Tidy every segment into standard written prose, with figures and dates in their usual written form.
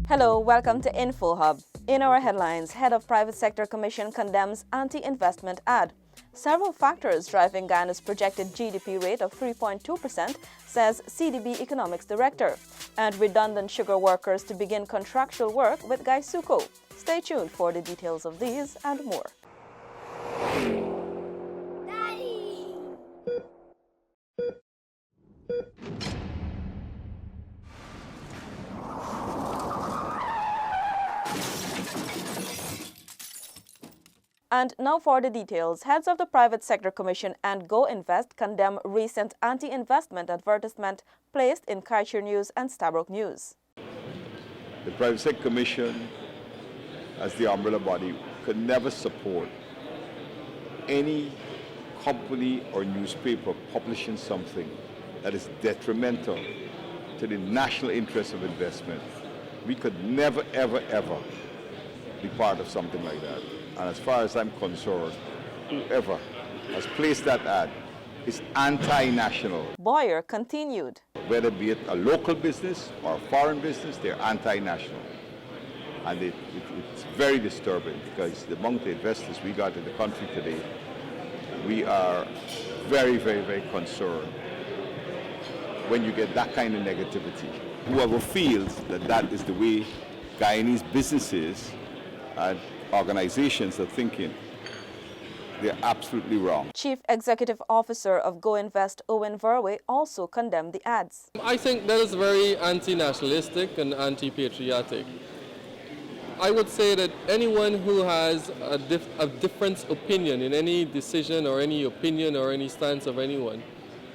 Hello, welcome to Info Hub. In our headlines, Head of Private Sector Commission condemns anti-investment ad. Several factors driving Guyana's projected GDP rate of 3.2%, says CDB Economics Director. And redundant sugar workers to begin contractual work with Guyanas. Stay tuned for the details of these and more. And now for the details. Heads of the Private Sector Commission and Go Invest condemn recent anti-investment advertisement placed in Kaiser News and Stabroek News. The Private Sector Commission, as the umbrella body, could never support any company or newspaper publishing something that is detrimental to the national interest of investment. We could never, ever, ever be part of something like that. And as far as I'm concerned, whoever has placed that ad is anti-national. Boyer continued. Whether be it a local business or a foreign business, they're anti-national. And it's very disturbing because the amount of investors we got in the country today, we are very, very, very concerned when you get that kind of negativity. Whoever feels that that is the way Guyanese businesses and organizations are thinking, they're absolutely wrong. Chief Executive Officer of Go Invest, Owen Verwey, also condemned the ads. I think that is very anti-nationalistic and anti-patriotic. I would say that anyone who has a different opinion in any decision or any opinion or any stance of anyone,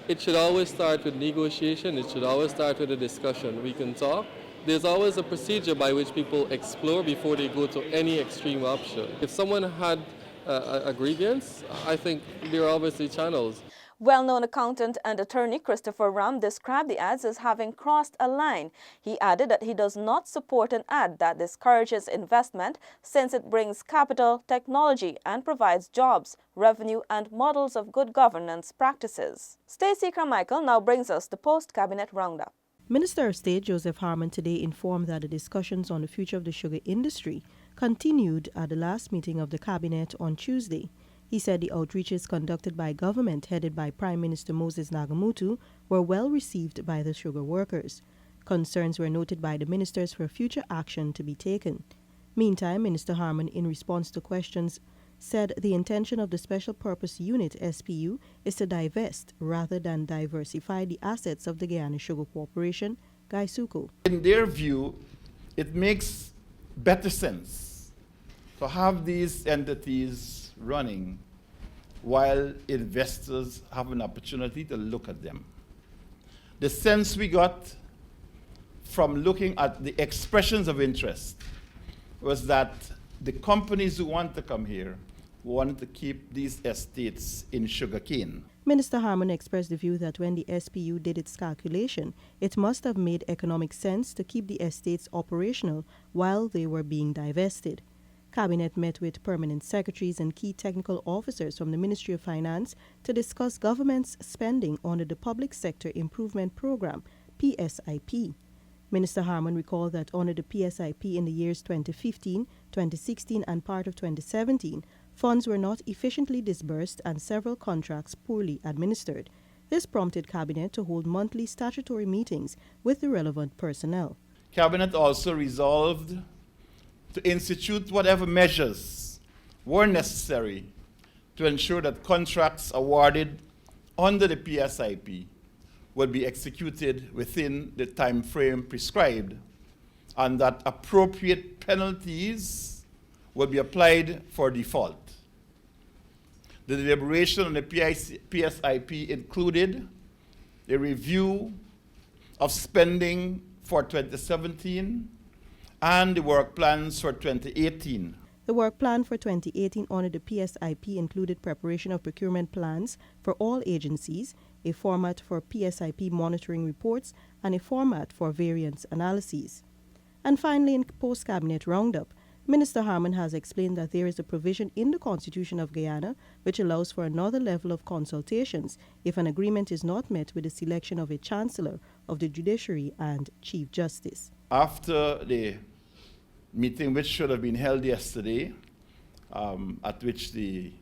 it should always start with negotiation, it should always start with a discussion. We can talk. There's always a procedure by which people explore before they go to any extreme option. If someone had a grievance, I think there are obviously channels. Well-known accountant and attorney Christopher Ram described the ads as having crossed a line. He added that he does not support an ad that discourages investment since it brings capital, technology, and provides jobs, revenue, and models of good governance practices. Stacey Carmichael now brings us the post-cabinet roundup. Minister of State Joseph Harmon today informed that the discussions on the future of the sugar industry continued at the last meeting of the cabinet on Tuesday. He said the outreaches conducted by government headed by Prime Minister Moses Nagamutu were well received by the sugar workers. Concerns were noted by the ministers for future action to be taken. Meantime, Minister Harmon, in response to questions, said the intention of the Special Purpose Unit, SPU, is to divest rather than diversify the assets of the Guyana Sugar Corporation, Guyanas. In their view, it makes better sense to have these entities running while investors have an opportunity to look at them. The sense we got from looking at the expressions of interest was that the companies who want to come here wanted to keep these estates in sugarcane. Minister Harmon expressed the view that when the SPU did its calculation, it must have made economic sense to keep the estates operational while they were being divested. Cabinet met with permanent secretaries and key technical officers from the Ministry of Finance to discuss government's spending under the Public Sector Improvement Program, PSIP. Minister Harmon recalled that under the PSIP in the years 2015, 2016 and part of 2017, funds were not efficiently disbursed and several contracts poorly administered. This prompted Cabinet to hold monthly statutory meetings with the relevant personnel. Cabinet also resolved to institute whatever measures were necessary to ensure that contracts awarded under the PSIP would be executed within the time frame prescribed and that appropriate penalties would be applied for default. The deliberation on the PSIP included a review of spending for 2017 and the work plans for 2018. The work plan for 2018 under the PSIP included preparation of procurement plans for all agencies, a format for PSIP monitoring reports, and a format for variance analyses. And finally, in post-cabinet roundup, Minister Harmon has explained that there is a provision in the Constitution of Guyana which allows for another level of consultations if an agreement is not met with the selection of a Chancellor of the Judiciary and Chief Justice. After the meeting which should have been held yesterday, at which the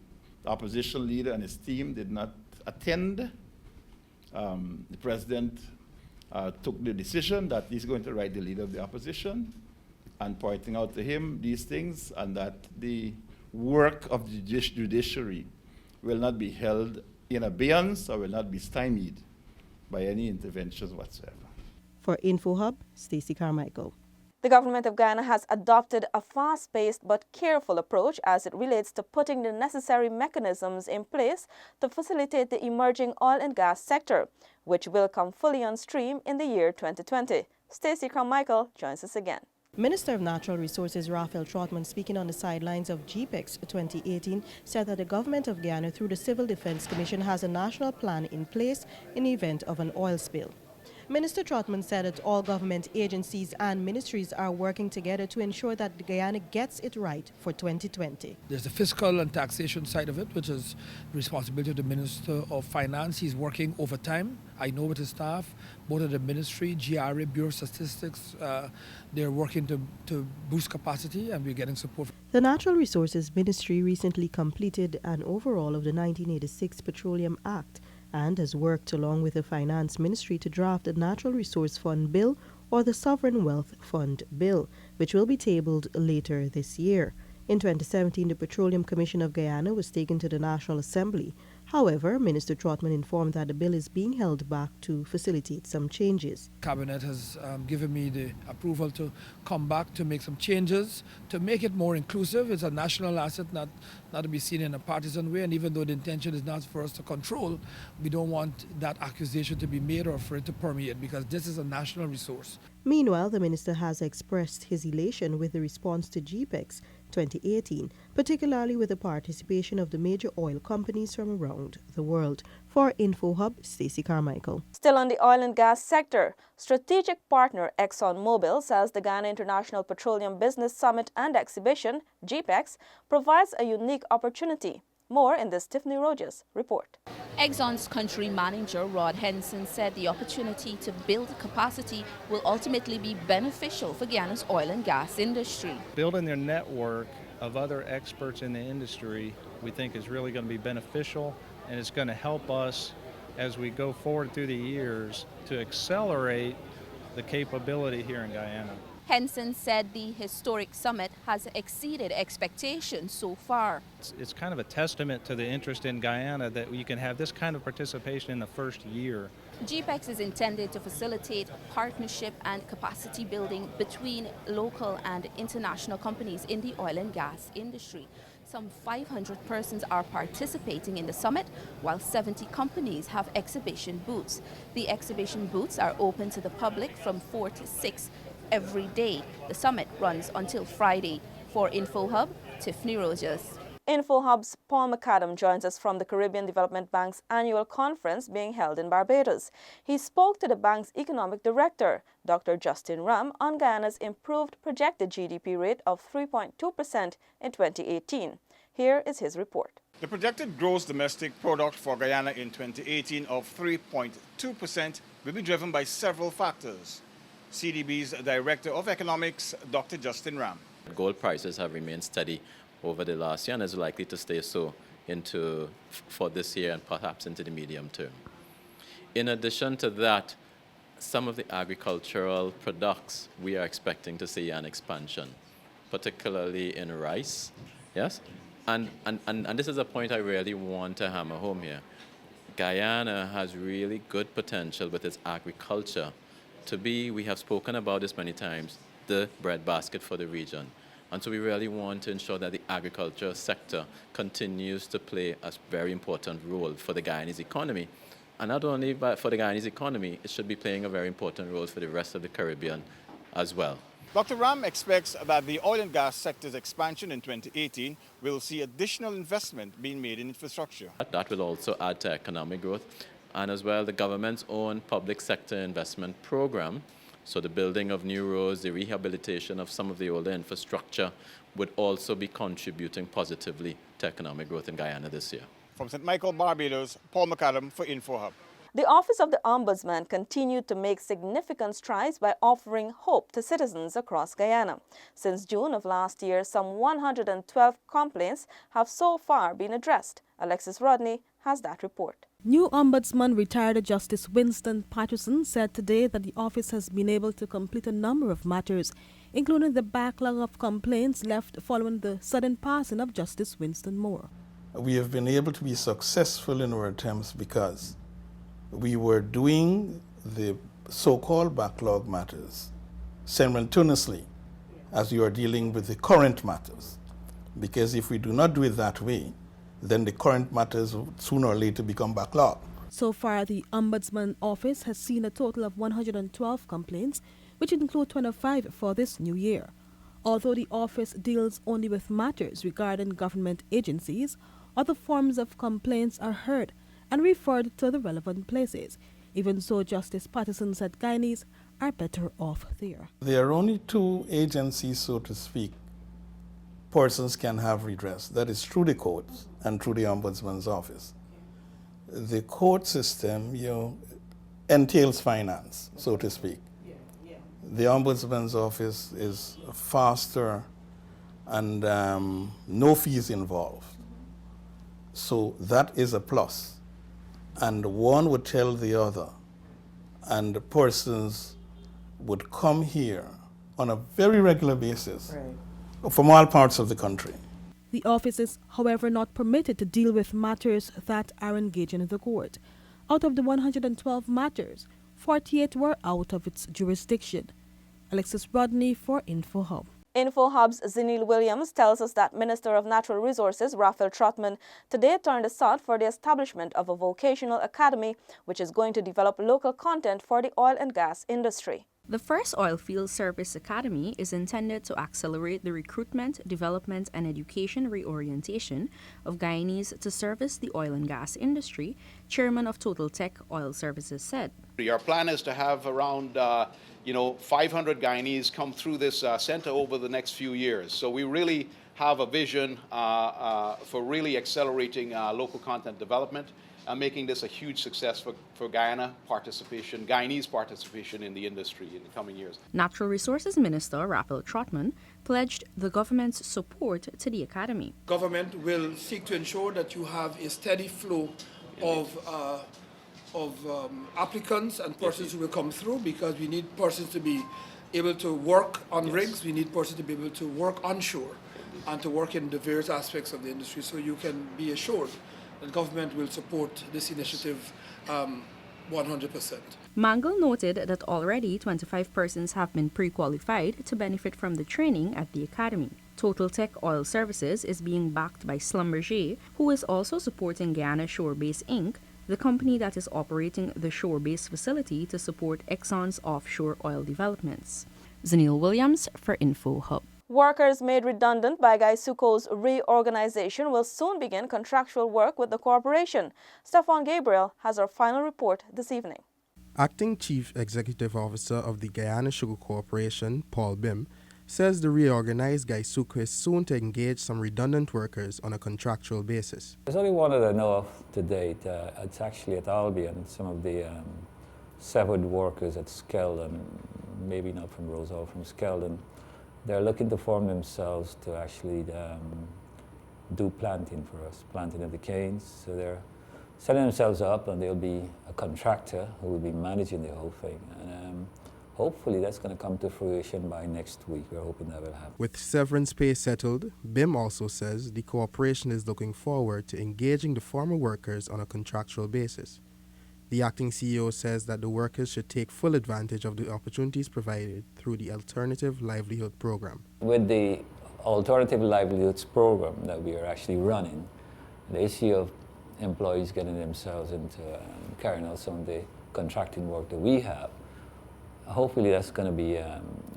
opposition leader and his team did not attend. The president took the decision that he's going to write the leader of the opposition and pointing out to him these things, and that the work of the judiciary will not be held in abeyance or will not be stymied by any interventions whatsoever. For InfoHub, Stacey Carmichael. The government of Guyana has adopted a fast-paced but careful approach as it relates to putting the necessary mechanisms in place to facilitate the emerging oil and gas sector, which will come fully on stream in the year 2020. Stacey Carmichael joins us again. Minister of Natural Resources Raphael Trotman, speaking on the sidelines of GPEX 2018, said that the government of Guyana, through the Civil Defense Commission, has a national plan in place in the event of an oil spill. Minister Trotman said that all government agencies and ministries are working together to ensure that Guyana gets it right for 2020. There's the fiscal and taxation side of it, which is the responsibility of the Minister of Finance. He's working overtime. I know with his staff, both of the ministry, GRA, Bureau of Statistics, they're working to boost capacity, and we're getting support. The Natural Resources Ministry recently completed an overhaul of the 1986 Petroleum Act and has worked along with the Finance Ministry to draft a Natural Resource Fund Bill, or the Sovereign Wealth Fund Bill, which will be tabled later this year. In 2017, the Petroleum Commission of Guyana was taken to the National Assembly. However, Minister Trotman informed that the bill is being held back to facilitate some changes. Cabinet has given me the approval to come back to make some changes, to make it more inclusive. It's a national asset, not to be seen in a partisan way, and even though the intention is not for us to control, we don't want that accusation to be made or for it to permeate, because this is a national resource. Meanwhile, the minister has expressed his elation with the response to GPEX 2018, particularly with the participation of the major oil companies from around the world. For InfoHub, Stacey Carmichael. Still on the oil and gas sector, strategic partner Exxon Mobil says the Guyana International Petroleum Business Summit and Exhibition, GPEX, provides a unique opportunity. More in this Tiffany Rogers report. Exxon's country manager Rod Henson said the opportunity to build capacity will ultimately be beneficial for Guyana's oil and gas industry. Building their network of other experts in the industry, we think is really going to be beneficial, and it's going to help us as we go forward through the years to accelerate the capability here in Guyana. Henson said the historic summit has exceeded expectations so far. It's kind of a testament to the interest in Guyana that you can have this kind of participation in the first year. GPEX is intended to facilitate partnership and capacity building between local and international companies in the oil and gas industry. Some 500 persons are participating in the summit, while 70 companies have exhibition booths. The exhibition booths are open to the public from 4 to 6 every day. The summit runs until Friday. For InfoHub, Tiffany Rogers. InfoHub's Paul McAdam joins us from the Caribbean Development Bank's annual conference being held in Barbados. He spoke to the bank's economic director, Dr. Justin Ram, on Guyana's improved projected GDP rate of 3.2% in 2018. Here is his report. The projected gross domestic product for Guyana in 2018 of 3.2% will be driven by several factors. CDB's Director of Economics, Dr. Justin Ram. Gold prices have remained steady over the last year and is likely to stay so for this year and perhaps into the medium term. In addition to that, some of the agricultural products we are expecting to see an expansion, particularly in rice, yes? And this is a point I really want to hammer home here. Guyana has really good potential with its agriculture to be, we have spoken about this many times, the breadbasket for the region. And so we really want to ensure that the agriculture sector continues to play a very important role for the Guyanese economy. And not only for the Guyanese economy, it should be playing a very important role for the rest of the Caribbean as well. Dr. Ram expects that the oil and gas sector's expansion in 2018 will see additional investment being made in infrastructure. That will also add to economic growth, and as well the government's own public sector investment program. So the building of new roads, the rehabilitation of some of the older infrastructure would also be contributing positively to economic growth in Guyana this year. From St. Michael, Barbados, Paul McAdam for InfoHub. The Office of the Ombudsman continued to make significant strides by offering hope to citizens across Guyana. Since June of last year, some 112 complaints have so far been addressed. Alexis Rodney has that report. New Ombudsman retired Justice Winston Patterson said today that the office has been able to complete a number of matters, including the backlog of complaints left following the sudden passing of Justice Winston Moore. We have been able to be successful in our attempts because we were doing the so-called backlog matters simultaneously as we are dealing with the current matters. Because if we do not do it that way, then the current matters will sooner or later become backlog. So far, the Ombudsman Office has seen a total of 112 complaints, which include 25 for this new year. Although the office deals only with matters regarding government agencies, other forms of complaints are heard and referred to the relevant places. Even so, Justice Patterson said Guyanese are better off there. There are only two agencies, so to speak, persons can have redress. That is through the courts and through the Ombudsman's office. The court system, entails finance, so to speak. The Ombudsman's office is faster and no fees involved. So that is a plus. And one would tell the other, and the persons would come here on a very regular basis from all parts of the country. The office is, however, not permitted to deal with matters that are engaging the court. Out of the 112 matters, 48 were out of its jurisdiction. Alexis Rodney for InfoHub. InfoHub's Zenil Williams tells us that Minister of Natural Resources Raphael Trotman today turned aside for the establishment of a vocational academy which is going to develop local content for the oil and gas industry. The first Oilfield Service Academy is intended to accelerate the recruitment, development, and education reorientation of Guyanese to service the oil and gas industry, Chairman of Total Tech Oil Services said. Our plan is to have around 500 Guyanese come through this center over the next few years. So we really have a vision for really accelerating local content development and making this a huge success for Guyanese participation in the industry in the coming years. Natural Resources Minister Raphael Trotman pledged the government's support to the academy. Government will seek to ensure that you have a steady flow of applicants and persons who will come through, because we need persons to be able to work on rigs, we need persons to be able to work onshore and to work in the various aspects of the industry, so you can be assured that government will support this initiative 100%. Mangle noted that already 25 persons have been pre-qualified to benefit from the training at the academy. Total Tech Oil Services is being backed by Schlumberger, who is also supporting Guyana Shore-Base Inc., the company that is operating the shore-based facility to support Exxon's offshore oil developments. Zenil Williams for InfoHub. Workers made redundant by Gaisuco's reorganization will soon begin contractual work with the corporation. Stefan Gabriel has our final report this evening. Acting Chief Executive Officer of the Guyana Sugar Corporation, Paul Bim, says the reorganized Gaisuco is soon to engage some redundant workers on a contractual basis. There's only one that I know of to date. It's actually at Albion. Some of the severed workers at Skeldon, maybe not from Rosal, from Skeldon, they're looking to form themselves to actually do planting for us, planting of the canes. So they're setting themselves up, and they'll be a contractor who will be managing the whole thing. And hopefully that's going to come to fruition by next week. We're hoping that will happen. With severance pay settled, BIM also says the corporation is looking forward to engaging the former workers on a contractual basis. The acting CEO says that the workers should take full advantage of the opportunities provided through the Alternative Livelihood Program. With the Alternative Livelihoods Program that we are actually running, the issue of employees getting themselves into carrying out some of the contracting work that we have, hopefully that's going to be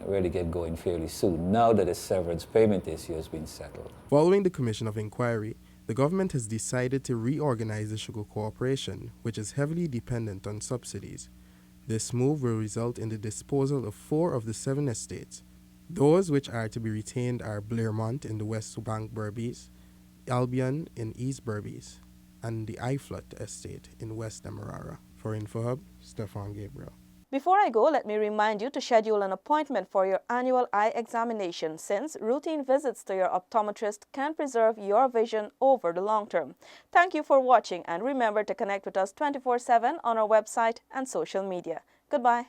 really get going fairly soon, now that the severance payment issue has been settled. Following the Commission of Inquiry, the government has decided to reorganize the Sugar Corporation, which is heavily dependent on subsidies. This move will result in the disposal of 4 of the 7 estates. Those which are to be retained are Blairmont in the West Bank Berbice, Albion in East Berbice, and the Iflut estate in West Demerara. For InfoHub, Stefan Gabriel. Before I go, let me remind you to schedule an appointment for your annual eye examination, since routine visits to your optometrist can preserve your vision over the long term. Thank you for watching, and remember to connect with us 24/7 on our website and social media. Goodbye.